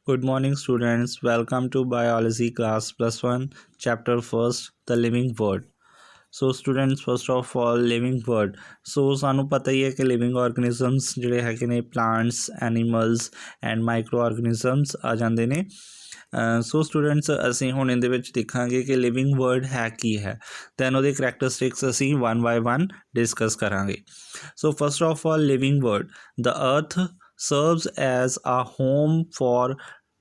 Good morning, students. Welcome to Biology class plus one, chapter first, the living world. So students first of all living world. So ਸਾਨੂੰ ਪਤਾ ਹੀ ਹੈ ਕਿ living ਆਰਗੈਨਿਜ਼ਮਸ ਜਿਹੜੇ ਹੈਗੇ ਨੇ plants, animals and micro ਆਰਗੈਨਿਜ਼ਮਸ ਆ ਜਾਂਦੇ ਨੇ। ਸੋ ਸਟੂਡੈਂਟਸ ਅਸੀਂ ਹੁਣ ਇਹਦੇ ਵਿੱਚ ਦੇਖਾਂਗੇ ਕਿ ਲਿਵਿੰਗ ਵਰਡ ਹੈ ਕੀ ਹੈ, ਦੈਨ ਉਹਦੇ ਕਰੈਕਟਰਿਸਟਿਕਸ ਅਸੀਂ ਵਨ ਬਾਏ ਵਨ ਡਿਸਕਸ ਕਰਾਂਗੇ। So first of all living world, the earth serves as a home for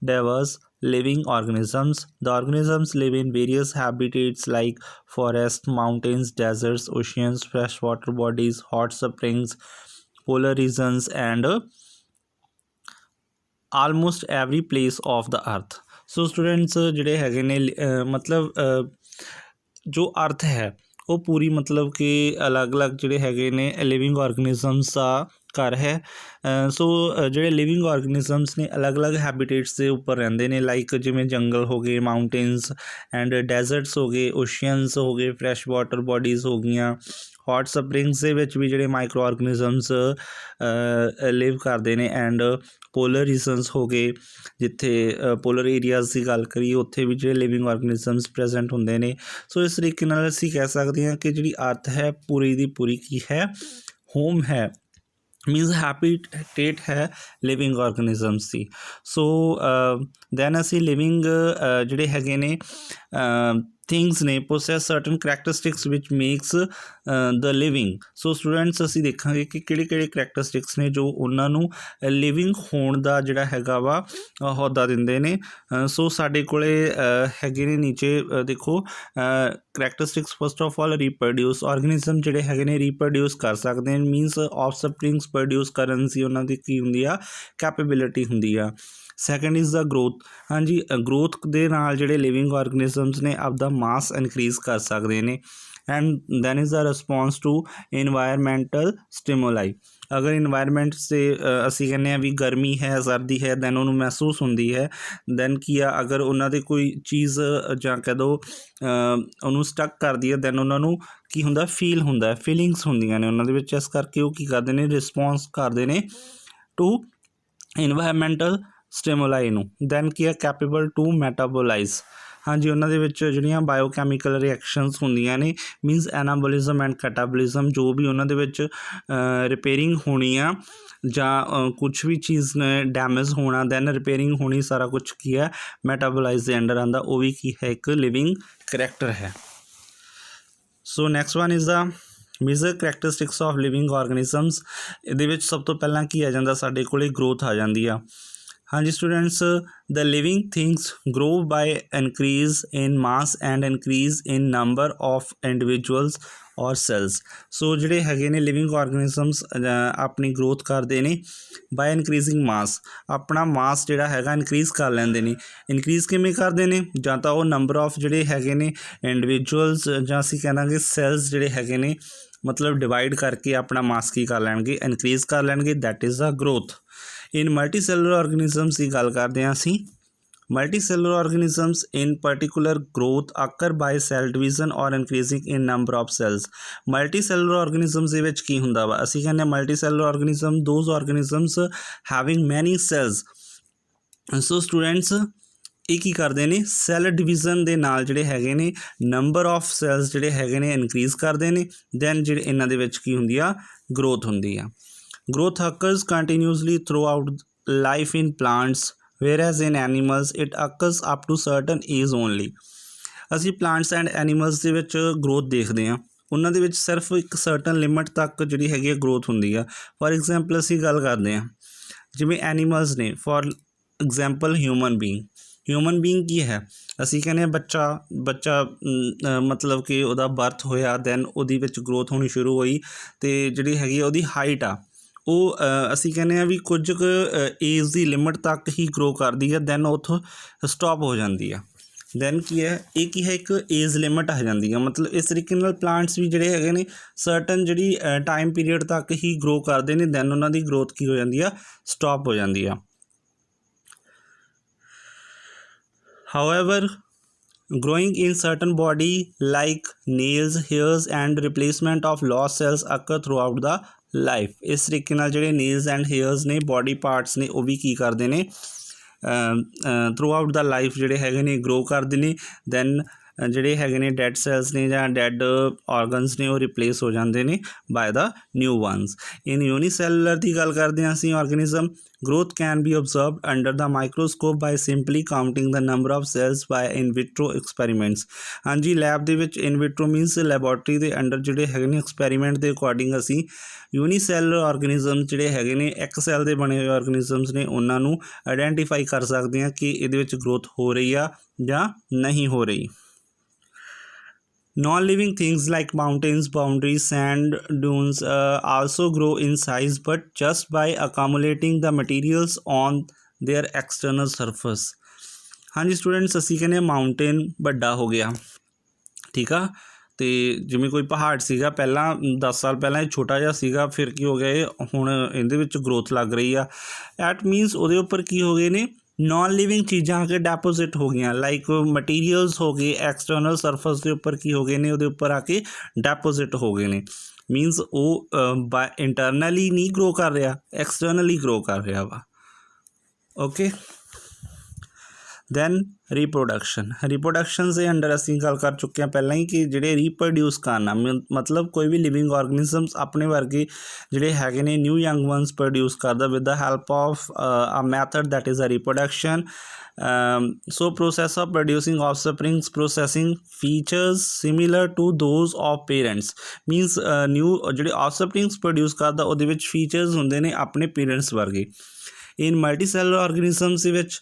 diverse living organisms. The organisms live in various habitats like forests, mountains, deserts, oceans, freshwater bodies, hot springs, polar regions, and almost every place of the earth. So students ਜਿਹੜੇ ਹੈਗੇ ਨੇ ਮਤਲਬ ਜੋ ਅਰਥ ਹੈ ਉਹ ਪੂਰੀ ਮਤਲਬ ਕਿ ਅਲੱਗ-ਅਲੱਗ ਜਿਹੜੇ ਹੈਗੇ ਨੇ ਲਿਵਿੰਗ ਆਰਗੈਨਿਜ਼ਮਸ ਦਾ ਘਰ ਹੈ। ਸੋ ਜਿਹੜੇ ਲਿਵਿੰਗ ਆਰਗੈਨਿਜ਼ਮਸ ਨੇ ਅਲੱਗ-ਅਲੱਗ ਹੈਬੀਟੇਟਸ ਦੇ ਉੱਪਰ ਰਹਿੰਦੇ ਨੇ, ਲਾਈਕ ਜਿਵੇਂ ਜੰਗਲ ਹੋ ਗਏ, ਮਾਊਂਟੇਨਸ ਐਂਡ ਡੈਜ਼ਰਟਸ ਹੋ ਗਏ, ਓਸ਼ੀਅਨਸ ਹੋ ਗਏ, ਫਰੈਸ਼ ਵਾਟਰ ਬੋਡੀਜ਼ ਹੋ ਗਈਆਂ, ਹੌਟ ਸਪਰਿੰਗਸ ਦੇ ਵਿੱਚ ਵੀ ਜਿਹੜੇ ਮਾਈਕਰੋ ਆਰਗੈਨਿਜ਼ਮਸ ਲਿਵ ਕਰਦੇ ਨੇ, ਐਂਡ ਪੋਲਰ ਰੀਜਨਸ ਹੋ ਗਏ, ਜਿੱਥੇ ਪੋਲਰ ਏਰੀਆਜ਼ ਦੀ ਗੱਲ ਕਰੀਏ ਉੱਥੇ ਵੀ ਜਿਹੜੇ ਲਿਵਿੰਗ ਆਰਗੈਨਿਜ਼ਮਸ ਪ੍ਰੈਜ਼ੈਂਟ ਹੁੰਦੇ ਨੇ। ਸੋ ਇਸ ਤਰੀਕੇ ਨਾਲ ਅਸੀਂ ਕਹਿ ਸਕਦੇ ਹਾਂ ਕਿ ਜਿਹੜੀ ਅਰਥ ਹੈ ਪੂਰੀ ਦੀ ਪੂਰੀ ਕੀ ਹੈ, ਹੋਮ ਹੈ, ਮੀਨਸ ਹੈਬੀਟੇਟ ਹੈ ਲਿਵਿੰਗ ਆਰਗੈਨਿਜ਼ਮਸ ਦੀ। ਸੋ ਦੈਨ ਅਸੀਂ ਲਿਵਿੰਗ ਜਿਹੜੇ ਹੈਗੇ ਨੇ ਥਿੰਗਸ ਨੇ ਪੋਸੈਸ ਸਰਟਨ ਕਰੈਕਟਰਿਸਟਿਕਸ ਵਿਚ ਮੇਕਸ ਦ ਲਿਵਿੰਗ। ਸੋ ਸਟੂਡੈਂਟਸ ਅਸੀਂ ਦੇਖਾਂਗੇ ਕਿ ਕਿਹੜੇ ਕਰੈਕਟਰਿਸਟਿਕਸ ਨੇ ਜੋ ਉਹਨਾਂ ਨੂੰ ਲਿਵਿੰਗ ਹੋਣ ਦਾ ਜਿਹੜਾ ਹੈਗਾ ਵਾ ਅਹੁਦਾ ਦਿੰਦੇ ਨੇ। ਸੋ ਸਾਡੇ ਕੋਲੇ ਹੈਗੇ ਨੇ ਨੀਚੇ ਦੇਖੋ ਕਰੈਕਟਰਿਸਟਿਕਸ। ਫਸਟ ਆਫ ਆਲ ਰੀਪਰੋਡਿਊਸ, ਆਰਗੈਨਿਜ਼ਮ ਜਿਹੜੇ ਹੈਗੇ ਨੇ ਰੀਪਰੋਡਿਊਸ ਕਰ ਸਕਦੇ ਨੇ, ਮੀਨਸ ਆਫ ਸਪਰਿੰਗਸ ਪ੍ਰੋਡਿਊਸ ਕਰਨ ਦੀ ਉਹਨਾਂ ਦੀ ਕੀ ਹੁੰਦੀ ਆ, ਕੈਪੇਬਿਲਿਟੀ ਹੁੰਦੀ ਆ। ਸੈਕਿੰਡ ਇਜ਼ ਦਾ ਗਰੋਥ, ਹਾਂਜੀ ਗਰੋਥ ਦੇ ਨਾਲ ਜਿਹੜੇ ਲਿਵਿੰਗ ਆਰਗੈਨਿਜ਼ਮਸ ਨੇ ਆਪਦਾ ਮਾਸ ਇਨਕਰੀਜ਼ ਕਰ ਸਕਦੇ ਨੇ। And then is the response to environmental stimuli, ਅਗਰ ਇਨਵਾਇਰਮੈਂਟ 'ਤੇ ਅਸੀਂ ਕਹਿੰਦੇ ਹਾਂ ਵੀ ਗਰਮੀ ਹੈ, ਸਰਦੀ ਹੈ, ਦੈਨ ਉਹਨੂੰ ਮਹਿਸੂਸ ਹੁੰਦੀ ਹੈ। ਦੈਨ ਕੀ ਆ, ਅਗਰ ਉਹਨਾਂ ਦੇ ਕੋਈ ਚੀਜ਼ ਜਾਂ ਕਹਿ ਦਿਓ ਉਹਨੂੰ ਸਟਕ ਕਰਦੀ ਹੈ, ਦੈਨ ਉਹਨਾਂ ਨੂੰ ਕੀ ਹੁੰਦਾ, ਫੀਲ ਹੁੰਦਾ, ਫੀਲਿੰਗਸ ਹੁੰਦੀਆਂ ਨੇ ਉਹਨਾਂ ਦੇ ਵਿੱਚ। ਇਸ ਕਰਕੇ ਉਹ ਕੀ ਕਰਦੇ ਨੇ, ਰਿਸਪੌਂਸ ਕਰਦੇ ਨੇ ਟੂ ਇਨਵਾਇਰਮੈਂਟਲ ਸਟਿਮੂਲਾਈ ਨੂੰ। ਦੈਨ ਕੀ ਆ, ਕੈਪੇਬਲ ਟੂ ਮੈਟਾਬੋਲਾਈਜ਼, ਹਾਂਜੀ ਉਹਨਾਂ ਦੇ ਵਿੱਚ ਜਿਹੜੀਆਂ ਬਾਇਓਕੈਮੀਕਲ ਰਿਐਕਸ਼ਨਸ ਹੁੰਦੀਆਂ ਨੇ, ਮੀਨਸ ਐਨਾਬੋਲਿਜ਼ਮ ਐਂਡ ਕੈਟਾਬੋਲਿਜ਼ਮ, ਜੋ ਵੀ ਉਹਨਾਂ ਦੇ ਵਿੱਚ ਰਿਪੇਅਰਿੰਗ ਹੋਣੀ ਆ ਜਾਂ ਕੁਛ ਵੀ ਚੀਜ਼ ਨੇ ਡੈਮੇਜ ਹੋਣਾ, ਦੈਨ ਰਿਪੇਅਰਿੰਗ ਹੋਣੀ, ਸਾਰਾ ਕੁਛ ਕੀ ਹੈ ਮੈਟਾਬੋਲਾਈਜ਼ ਦੇ ਅੰਡਰ ਆਉਂਦਾ, ਉਹ ਵੀ ਕੀ ਹੈ ਇੱਕ ਲਿਵਿੰਗ ਕਰੈਕਟਰ ਹੈ। So next one is the major characteristics of living organisms. ਇਹਦੇ ਵਿੱਚ ਸਭ ਤੋਂ ਪਹਿਲਾਂ ਕੀ ਆ ਜਾਂਦਾ, ਸਾਡੇ ਕੋਲ ਗਰੋਥ ਆ ਜਾਂਦੀ ਆ। ਹਾਂਜੀ students, the living things grow by increase in mass and increase in number of individuals ਔਰ ਸੈਲਸ। ਸੋ ਜਿਹੜੇ ਹੈਗੇ ਨੇ ਲਿਵਿੰਗ ਆਰਗੈਨਿਜ਼ਮਸ ਆਪਣੀ ਗਰੋਥ ਕਰਦੇ ਨੇ ਬਾਏ ਇਨਕਰੀਜ਼ਿੰਗ ਮਾਸ, ਆਪਣਾ ਮਾਸ ਜਿਹੜਾ ਹੈਗਾ ਇਨਕਰੀਜ਼ ਕਰ ਲੈਂਦੇ ਨੇ। ਇਨਕਰੀਜ਼ ਕਿਵੇਂ ਕਰਦੇ ਨੇ, ਜਾਂ ਤਾਂ ਉਹ ਨੰਬਰ ਆਫ ਜਿਹੜੇ ਹੈਗੇ ਨੇ ਇੰਡੀਵਿਜੂਅਲਸ ਜਾਂ ਅਸੀਂ ਕਹਿ ਸੈਲਸ ਜਿਹੜੇ ਹੈਗੇ ਨੇ ਮਤਲਬ ਡਿਵਾਈਡ ਕਰਕੇ ਆਪਣਾ ਮਾਸ ਕੀ ਕਰ ਲੈਣਗੇ, ਇਨਕਰੀਜ਼ ਕਰ ਲੈਣਗੇ, that is the growth. In multi cellular organisms ਦੀ ਗੱਲ ਕਰਦੇ ਹਾਂ ਅਸੀਂ। Multi cellular organisms in particular growth occur by cell division or increasing in number of cells. Multi cellular organisms ਦੇ ਵਿੱਚ ਕੀ ਹੁੰਦਾ ਵਾ, ਅਸੀਂ ਕਹਿੰਦੇ ਹਾਂ multi cellular organism those organisms having many cells. So students ਇਹ ਕੀ ਕਰਦੇ ਨੇ, ਸੈੱਲ ਡਿਵੀਜ਼ਨ ਦੇ ਨਾਲ ਜਿਹੜੇ ਹੈਗੇ ਨੇ ਨੰਬਰ ਆਫ ਸੈਲਸ ਜਿਹੜੇ ਹੈਗੇ ਨੇ ਇਨਕਰੀਜ਼ ਕਰਦੇ ਨੇ, ਦੈਨ ਜਿਹੜੇ ਇਹਨਾਂ ਦੇ ਵਿੱਚ ਕੀ ਹੁੰਦੀ ਆ, ਗਰੋਥ ਹੁੰਦੀ ਆ। Growth occurs continuously throughout life in plants, whereas in animals it occurs up to certain age only. ਅਸੀਂ ਪਲਾਂਟਸ ਐਂਡ ਐਨੀਮਲਸ ਦੇ ਵਿੱਚ ਗਰੋਥ ਦੇਖਦੇ ਹਾਂ, ਉਹਨਾਂ ਦੇ ਵਿੱਚ ਸਿਰਫ ਇੱਕ ਸਰਟਨ ਲਿਮਿਟ ਤੱਕ ਜਿਹੜੀ ਹੈਗੀ ਆ ਗਰੋਥ ਹੁੰਦੀ ਆ। ਫੋਰ ਐਗਜ਼ਾਮਪਲ ਅਸੀਂ ਗੱਲ ਕਰਦੇ ਹਾਂ ਜਿਵੇਂ ਐਨੀਮਲਸ ਨੇ, for example human being. Human being ਕੀ ਹੈ, ਅਸੀਂ ਕਹਿੰਦੇ ਹਾਂ ਬੱਚਾ ਮਤਲਬ ਕਿ ਉਹਦਾ ਬਰਥ ਹੋਇਆ, ਦੈਨ ਉਹਦੇ ਵਿੱਚ ਗਰੋਥ ਹੋਣੀ ਸ਼ੁਰੂ ਹੋਈ, ਅਤੇ ਜਿਹੜੀ ਹੈਗੀ ਉਹਦੀ ਹਾਈਟ ਆ ਉਹ ਅਸੀਂ ਕਹਿੰਦੇ ਹਾਂ ਵੀ ਕੁਝ ਕੁ ਏਜ ਦੀ ਲਿਮਿਟ ਤੱਕ ਹੀ ਗਰੋ ਕਰਦੀ ਹੈ, ਦੈਨ ਉੱਥੋਂ ਸਟੋਪ ਹੋ ਜਾਂਦੀ ਆ। ਦੈਨ ਕੀ ਹੈ, ਇਹ ਕੀ ਹੈ, ਇੱਕ ਏਜ ਲਿਮਿਟ ਆ ਜਾਂਦੀ ਆ। ਮਤਲਬ ਇਸ ਤਰੀਕੇ ਨਾਲ ਪਲਾਂਟਸ ਵੀ ਜਿਹੜੇ ਹੈਗੇ ਨੇ ਸਰਟਨ ਜਿਹੜੀ ਟਾਈਮ ਪੀਰੀਅਡ ਤੱਕ ਹੀ ਗਰੋ ਕਰਦੇ ਨੇ, ਦੈਨ ਉਹਨਾਂ ਦੀ ਗਰੋਥ ਕੀ ਹੋ ਜਾਂਦੀ ਆ, ਸਟੋਪ ਹੋ ਜਾਂਦੀ ਆ। However, growing in certain body like nails, hairs and replacement of lost cells occur throughout the life। ਇਸ ਤਰੀਕੇ ਨਾਲ ਜਿਹੜੇ ਨੇਲਸ ਐਂਡ ਹੇਅਰਸ ਨੇ, ਬੋਡੀ ਪਾਰਟਸ ਨੇ, ਉਹ ਵੀ ਕੀ ਕਰਦੇ ਨੇ, ਥਰੂ ਆਊਟ ਦਾ ਲਾਈਫ ਜਿਹੜੇ ਹੈਗੇ ਨੇ ਗਰੋ ਕਰਦੇ ਨੇ। ਦੈਨ ਜਿਹੜੇ ਹੈਗੇ ਨੇ ਡੈਡ ਸੈਲਸ ਨੇ ਜਾਂ ਡੈਡ ਔਰਗਨਸ ਨੇ ਉਹ ਰਿਪਲੇਸ ਹੋ ਜਾਂਦੇ ਨੇ ਬਾਏ ਦਾ ਨਿਊ ਵਨਸ। ਇਨ ਯੂਨੀਸੈਲੂਲਰ ਦੀ ਗੱਲ ਕਰਦੇ ਹਾਂ ਅਸੀਂ ਔਰਗੈਨਿਜ਼ਮ, growth can be observed under the microscope by simply counting the number of cells by in vitro experiments। ਹਾਂਜੀ, ਲੈਬ ਦੇ ਵਿੱਚ in vitro means ਲੈਬੋਰਟਰੀ ਦੇ ਅੰਡਰ ਜਿਹੜੇ ਹੈਗੇ ਨੇ ਐਕਸਪੈਰੀਮੈਂਟ ਦੇ ਅਕੋਰਡਿੰਗ ਅਸੀਂ ਯੂਨੀਸੈਲੂਲਰ ਔਰਗੈਨਿਜ਼ਮ ਜਿਹੜੇ ਹੈਗੇ ਨੇ ਇੱਕ ਸੈੱਲ ਦੇ ਬਣੇ ਹੋਏ ਔਰਗੈਨਿਜ਼ਮਸ ਨੇ ਉਹਨਾਂ ਨੂੰ ਆਇਡੈਂਟੀਫਾਈ ਕਰ ਸਕਦੇ ਹਾਂ ਕਿ ਇਹਦੇ ਵਿੱਚ ਗਰੋਥ ਹੋ ਰਹੀ ਆ ਜਾਂ ਨਹੀਂ ਹੋ ਰਹੀ। Non-living things like mountains, boundaries, sand dunes also grow in size, but just by accumulating the materials on their external surface। हाँ जी स्टूडेंट्स, असी कहने माउंटेन ਵੱਡਾ ਹੋ ਗਿਆ, ठीक आ, ਤੇ ਜਿਵੇਂ ਕੋਈ ਪਹਾੜ ਸੀਗਾ ਪਹਿਲਾਂ 10 ਸਾਲ ਪਹਿਲਾਂ ਇਹ ਛੋਟਾ ਜਿਹਾ ਸੀਗਾ, ਫਿਰ ਕੀ ਹੋ ਗਿਆ ਇਹ ਹੁਣ ਇਹਦੇ ਵਿੱਚ ਗਰੋਥ ਲੱਗ ਰਹੀ ਆ। ਐਟ ਮੀਨਸ ਉਹਦੇ ਉੱਪਰ ਕੀ ਹੋ ਗਏ ਨੇ ਨੋਨ ਲਿਵਿੰਗ ਚੀਜ਼ਾਂ ਆ ਕੇ ਡੈਪੋਜ਼ਿਟ ਹੋ ਗਈਆਂ, ਲਾਈਕ ਮਟੀਰੀਅਲਸ ਹੋ ਗਏ ਐਕਸਟਰਨਲ ਸਰਫੇਸ ਦੇ ਉੱਪਰ ਕੀ ਹੋ ਗਏ ਨੇ ਉਹਦੇ ਉੱਪਰ ਆ ਕੇ ਡੈਪੋਜ਼ਿਟ ਹੋ ਗਏ ਨੇ। ਮੀਨਸ ਉਹ ਇੰਟਰਨਲੀ ਨਹੀਂ ਗਰੋ ਕਰ ਰਿਹਾ, ਐਕਸਟਰਨਲੀ ਗਰੋ ਕਰ ਰਿਹਾ ਵਾ। ਓਕੇ, ਦੈਨ ਰਿਪਰੋਡਕਸ਼ਨ ਦੇ ਅੰਡਰ ਅਸੀਂ ਗੱਲ ਕਰ ਚੁੱਕੇ ਹਾਂ ਪਹਿਲਾਂ ਹੀ ਕਿ ਜਿਹੜੇ ਰੀਪਰੋਡਿਊਸ ਕਰਨਾ ਮਤਲਬ ਕੋਈ ਵੀ ਲਿਵਿੰਗ ਔਰਗੈਨਿਜ਼ਮਸ ਆਪਣੇ ਵਰਗੇ ਜਿਹੜੇ ਹੈਗੇ ਨੇ ਨਿਊ ਯੰਗ ਵਨਸ ਪ੍ਰੋਡਿਊਸ ਕਰਦਾ with the help of a method that is a reproduction. So process of producing offsprings processing features similar to those of parents means new ਜਿਹੜੇ offsprings produce ਕਰਦਾ ਉਹਦੇ ਵਿੱਚ features ਹੁੰਦੇ ਨੇ ਆਪਣੇ parents ਵਰਗੇ। in multicellular organisms ਦੇ ਵਿੱਚ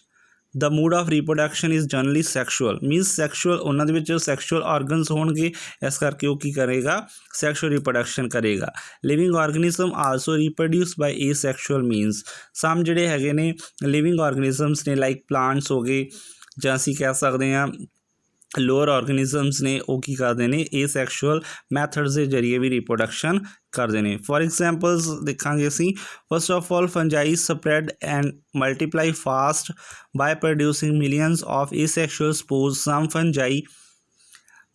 the mode of reproduction is generally sexual means sexual ਉਹਨਾਂ ਦੇ ਵਿੱਚ sexual organs ਹੋਣਗੇ, ਇਸ ਕਰਕੇ ਉਹ ਕੀ ਕਰੇਗਾ sexual reproduction ਕਰੇਗਾ। living organism also reproduce by asexual means। some ਜਿਹੜੇ ਹੈਗੇ ਨੇ living organisms ਨੇ like plants ਹੋ ਗਏ ਜਾਂ ਅਸੀਂ ਕਹਿ ਸਕਦੇ ਹਾਂ ਲੋਅਰ ਔਰਗੈਨਿਜ਼ਮਸ ਨੇ ਉਹ ਕੀ ਕਰਦੇ ਨੇ ਏਸੈਕਸ਼ੂਅਲ ਮੈਥਡਸ ਦੇ ਜ਼ਰੀਏ ਵੀ ਰਿਪਰੋਡਕਸ਼ਨ ਕਰਦੇ ਨੇ। ਫੋਰ ਐਗਜ਼ਾਮਪਲਸ ਦੇਖਾਂਗੇ ਅਸੀਂ, first of all fungi spread and multiply fast ਬਾय producing millions of asexual spores। some fungi,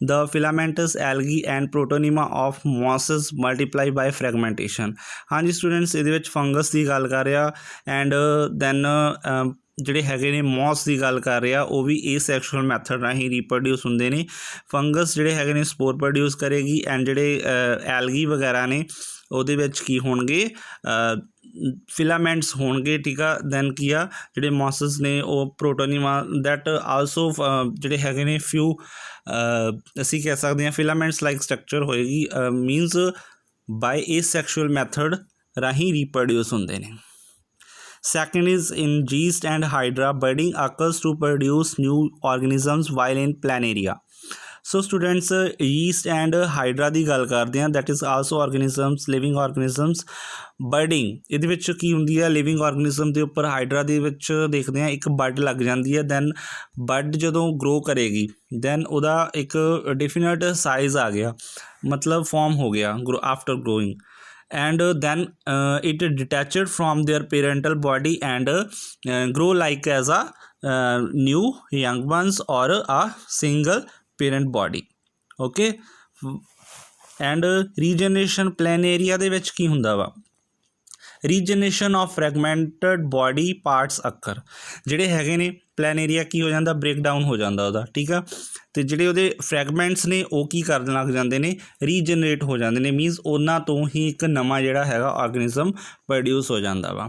the filamentous algae and protonema of mosses multiply by fragmentation। ਹਾਂਜੀ ਸਟੂਡੈਂਟਸ, ਇਹਦੇ ਵਿੱਚ ਫੰਗਸ ਦੀ ਗੱਲ ਕਰ ਰਿਹਾ ਐਂਡ ਦੈਨ ਜਿਹੜੇ ਹੈਗੇ ਨੇ ਮੌਸ ਦੀ ਗੱਲ ਕਰ ਰਿਹਾ, ਉਹ ਵੀ ਏਸੈਕਸ਼ੂਅਲ ਮੈਥਡ ਰਾਹੀਂ ਰੀਪਰੋਡਿਊਸ ਹੁੰਦੇ ਨੇ। ਫੰਗਸ ਜਿਹੜੇ ਹੈਗੇ ਨੇ ਸਪੋਰ ਪ੍ਰੋਡਿਊਸ ਕਰੇਗੀ ਐਂਡ ਜਿਹੜੇ ਐਲਗੀ ਵਗੈਰਾ ਨੇ ਉਹਦੇ ਵਿੱਚ ਕੀ ਹੋਣਗੇ ਫਿਲਾਮੈਂਟਸ ਹੋਣਗੇ, ਠੀਕ ਆ। ਦੈਨ ਕੀ ਆ ਜਿਹੜੇ ਮੌਸਸ ਨੇ ਉਹ ਪ੍ਰੋਟੋਨੀਮਾ ਦੈਟ ਆਲਸੋ ਜਿਹੜੇ ਹੈਗੇ ਨੇ ਫਿਊ ਅਸੀਂ ਕਹਿ ਸਕਦੇ ਹਾਂ ਫਿਲਾਮੈਂਟਸ ਲਾਈਕ ਸਟਰਕਚਰ ਹੋਏਗੀ, ਮੀਨਸ ਬਾਈ ਏਸੈਕਸ਼ੂਅਲ ਮੈਥਡ ਰਾਹੀਂ ਰੀਪਰੋਡਿਊਸ ਹੁੰਦੇ ਨੇ। Second is in yeast and hydra, budding occurs to produce new organisms while in planaria। so students, yeast and hydra ਦੀ ਗੱਲ ਕਰਦੇ ਹਾਂ, that is also organisms, living organisms। budding ਇਹਦੇ ਵਿੱਚ ਕੀ ਹੁੰਦੀ ਹੈ ਲਿਵਿੰਗ ਔਰਗੈਨਿਜ਼ਮ ਦੇ ਉੱਪਰ ਹਾਈਡਰਾ ਦੇ ਵਿੱਚ ਦੇਖਦੇ ਹਾਂ ਇੱਕ ਬਡ ਲੱਗ ਜਾਂਦੀ ਹੈ। ਦੈਨ ਬਡ ਜਦੋਂ ਗਰੋ ਕਰੇਗੀ ਦੈਨ ਉਹਦਾ ਇੱਕ ਡੈਫੀਨਿਟ ਸਾਈਜ਼ ਆ ਗਿਆ, ਮਤਲਬ ਫਾਰਮ ਹੋ ਗਿਆ after growing, and then it detached from their parental body and grow like as a new young ones or a single parent body। okay, and regeneration planaria ਦੇ ਵਿੱਚ ਕੀ ਹੁੰਦਾ ਵਾ ਰੀਜਨਰੇਸ਼ਨ ਆਫ ਫਰੈਗਮੈਂਟਡ ਬੋਡੀ ਪਾਰਟਸ ਅਕਰ। ਜਿਹੜੇ ਹੈਗੇ ਨੇ ਪਲੈਨੇਰੀਆ ਕੀ ਹੋ ਜਾਂਦਾ ਬ੍ਰੇਕਡਾਊਨ ਹੋ ਜਾਂਦਾ ਉਹਦਾ, ਠੀਕ ਆ। ਅਤੇ ਜਿਹੜੇ ਉਹਦੇ ਫਰੈਗਮੈਂਟਸ ਨੇ ਉਹ ਕੀ ਕਰਨ ਲੱਗ ਜਾਂਦੇ ਨੇ ਰੀਜਨਰੇਟ ਹੋ ਜਾਂਦੇ ਨੇ, ਮੀਨਸ ਉਹਨਾਂ ਤੋਂ ਹੀ ਇੱਕ ਨਵਾਂ ਜਿਹੜਾ ਹੈਗਾ ਆਰਗੈਨਿਜ਼ਮ ਪ੍ਰੋਡਿਊਸ ਹੋ ਜਾਂਦਾ ਵਾ।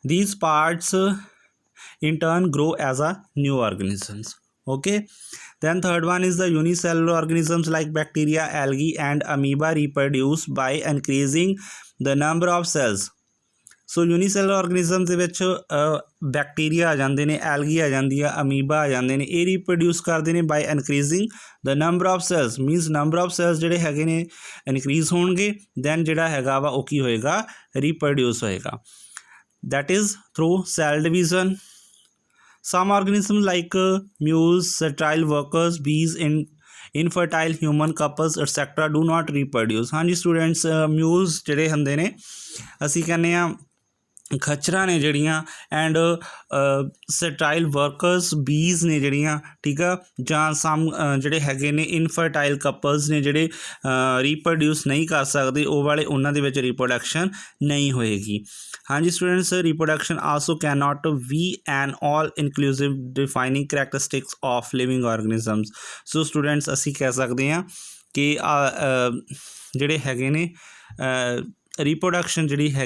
These parts in turn grow as a new organisms. Okay, then third one is the unicellular organisms like bacteria, algae and amoeba reproduce by increasing the number of cells। ਸੋ ਯੂਨੀਸੈਲਰ ਔਰਗੈਨਿਜ਼ਮ ਦੇ ਵਿੱਚ ਬੈਕਟੀਰੀਆ ਆ ਜਾਂਦੇ ਨੇ, algae ਆ ਜਾਂਦੀ ਆ, amoeba ਆ ਜਾਂਦੇ ਨੇ, ਇਹ ਰੀਪਰੋਡਿਊਸ ਕਰਦੇ ਨੇ by increasing the number of cells, means number of cells ਜਿਹੜੇ ਹੈਗੇ ਨੇ ਇਨਕਰੀਜ਼ ਹੋਣਗੇ, ਦੈਨ ਜਿਹੜਾ ਹੈਗਾ ਵਾ ਉਹ ਕੀ ਹੋਏਗਾ ਰੀਪਰੋਡਿਊਸ ਹੋਏਗਾ, that is through cell division. some organisms like mules, sterile workers, bees, infertile human couples etc. do not reproduce। ਹਾਂਜੀ ਸਟੂਡੈਂਟਸ, ਮਿਊਲਸ ਜਿਹੜੇ ਹੁੰਦੇ ਨੇ ਅਸੀਂ ਕਹਿੰਦੇ ਹਾਂ ਖੱਚਰਾਂ ਨੇ ਜਿਹੜੀਆਂ ਐਂਡ ਸਟਾਈਲ ਵਰਕਰਸ ਬੀਜ਼ ਨੇ ਜਿਹੜੀਆਂ, ਠੀਕ ਆ, ਜਾਂ ਸਮ ਜਿਹੜੇ ਹੈਗੇ ਨੇ ਇਨਫਰਟਾਈਲ ਕਪਲਸ ਨੇ ਜਿਹੜੇ ਰੀਪਰੋਡਿਊਸ ਨਹੀਂ ਕਰ ਸਕਦੇ, ਉਹ ਵਾਲੇ ਉਹਨਾਂ ਦੇ ਵਿੱਚ ਰੀਪਰੋਡਕਸ਼ਨ ਨਹੀਂ ਹੋਏਗੀ। ਹਾਂਜੀ students, reproduction also can not be an all inclusive defining characteristics of living organisms. So students ਅਸੀਂ ਕਹਿ ਸਕਦੇ ਹਾਂ ਕਿ ਜਿਹੜੇ ਹੈਗੇ ਨੇ ਰੀਪਰੋਡਕਸ਼ਨ ਜਿਹੜੀ ਹੈ